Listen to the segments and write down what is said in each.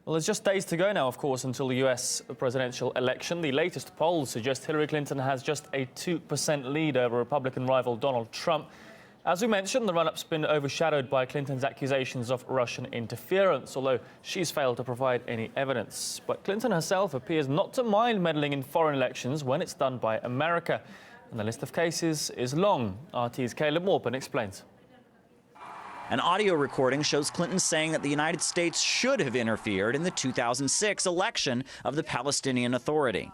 Well, there's just days to go now, of course, until the US presidential election. The latest polls suggest Hillary Clinton has just a 2% lead over Republican rival Donald Trump. As we mentioned, the run-up's been overshadowed by Clinton's accusations of Russian interference, although she's failed to provide any evidence. But Clinton herself appears not to mind meddling in foreign elections when it's done by America. And the list of cases is long. RT's Caleb Morpan explains. An audio recording shows Clinton saying that the United States should have interfered in the 2006 election of the Palestinian Authority.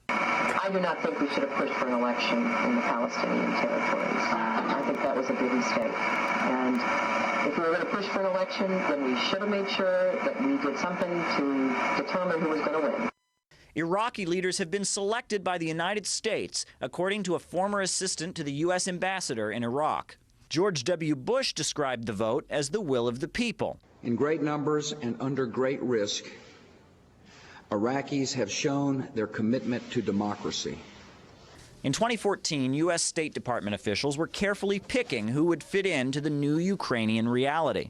I do not think we should have pushed for an election in the Palestinian territories. I think that was a big mistake. And if we were going to push for an election, then we should have made sure that we did something to determine who was going to win. Iraqi leaders have been selected by the United States, according to a former assistant to the U.S. ambassador in Iraq. George W. Bush described the vote as the will of the people. In great numbers and under great risk, Iraqis have shown their commitment to democracy. In 2014, U.S. State Department officials were carefully picking who would fit into the new Ukrainian reality.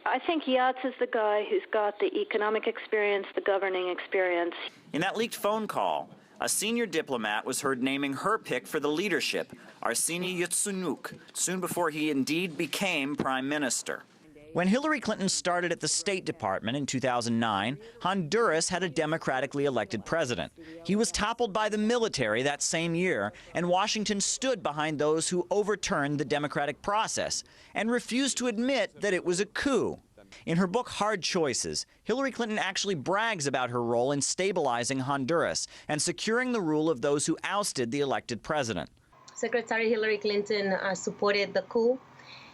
I think Yats is the guy who's got the economic experience, the governing experience. In that leaked phone call, a senior diplomat was heard naming her pick for the leadership, Arseniy Yatsenuk, soon before he indeed became prime minister. When Hillary Clinton started at the State Department in 2009, Honduras had a democratically elected president. He was toppled by the military that same year, and Washington stood behind those who overturned the democratic process and refused to admit that it was a coup. In her book, Hard Choices, Hillary Clinton actually brags about her role in stabilizing Honduras and securing the rule of those who ousted the elected president. Secretary Hillary Clinton supported the coup.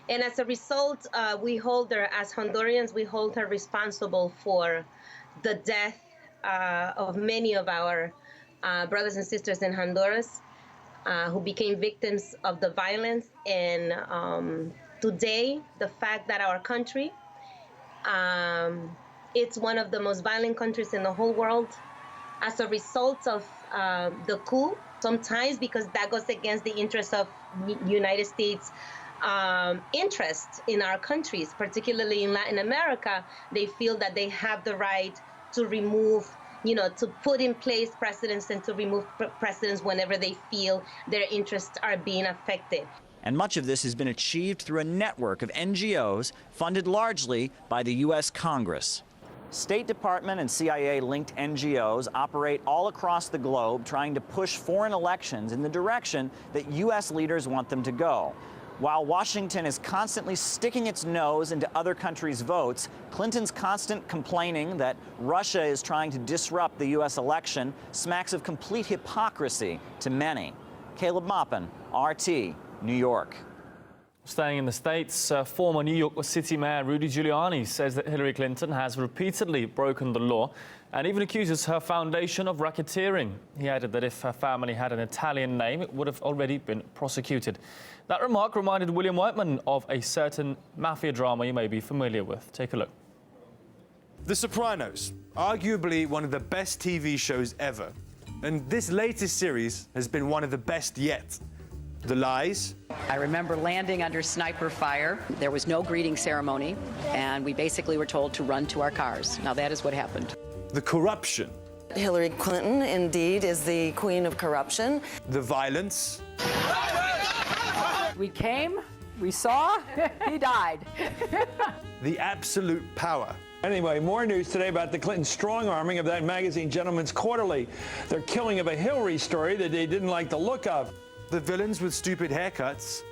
And as a result, we hold her, as Hondurans, we hold her responsible for the death of many of our brothers and sisters in Honduras who became victims of the violence. And today, the fact that our country, it's one of the most violent countries in the whole world, as a result of the coup, sometimes because that goes against the interests of United States interest in our countries, particularly in Latin America. They feel that they have the right to remove, to put in place precedents and to remove precedents whenever they feel their interests are being affected. And much of this has been achieved through a network of NGOs funded largely by the U.S. Congress. State Department and CIA-linked NGOs operate all across the globe trying to push foreign elections in the direction that U.S. leaders want them to go. While Washington is constantly sticking its nose into other countries' votes, Clinton's constant complaining that Russia is trying to disrupt the U.S. election smacks of complete hypocrisy to many. Caleb Morpan, RT, New York. Staying in the States, former New York City Mayor Rudy Giuliani says that Hillary Clinton has repeatedly broken the law and even accuses her foundation of racketeering. He added that if her family had an Italian name, it would have already been prosecuted. That remark reminded William Whiteman of a certain mafia drama you may be familiar with. Take a look. The Sopranos, arguably one of the best TV shows ever. And this latest series has been one of the best yet. The lies. I remember landing under sniper fire. There was no greeting ceremony, and we basically were told to run to our cars. Now that is what happened. The corruption. Hillary Clinton, indeed, is the queen of corruption. The violence. We came, we saw, he died. The absolute power. Anyway, more news today about the Clinton strong-arming of that magazine Gentleman's Quarterly. Their killing of a Hillary story that they didn't like the look of. The villains with stupid haircuts.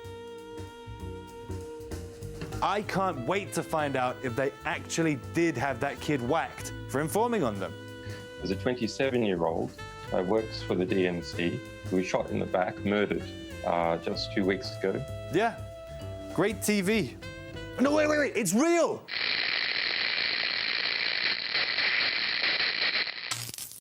I can't wait to find out if they actually did have that kid whacked for informing on them. There's a 27-year-old who works for the DNC who was shot in the back, murdered just 2 weeks ago. Yeah, great TV. No, wait, it's real!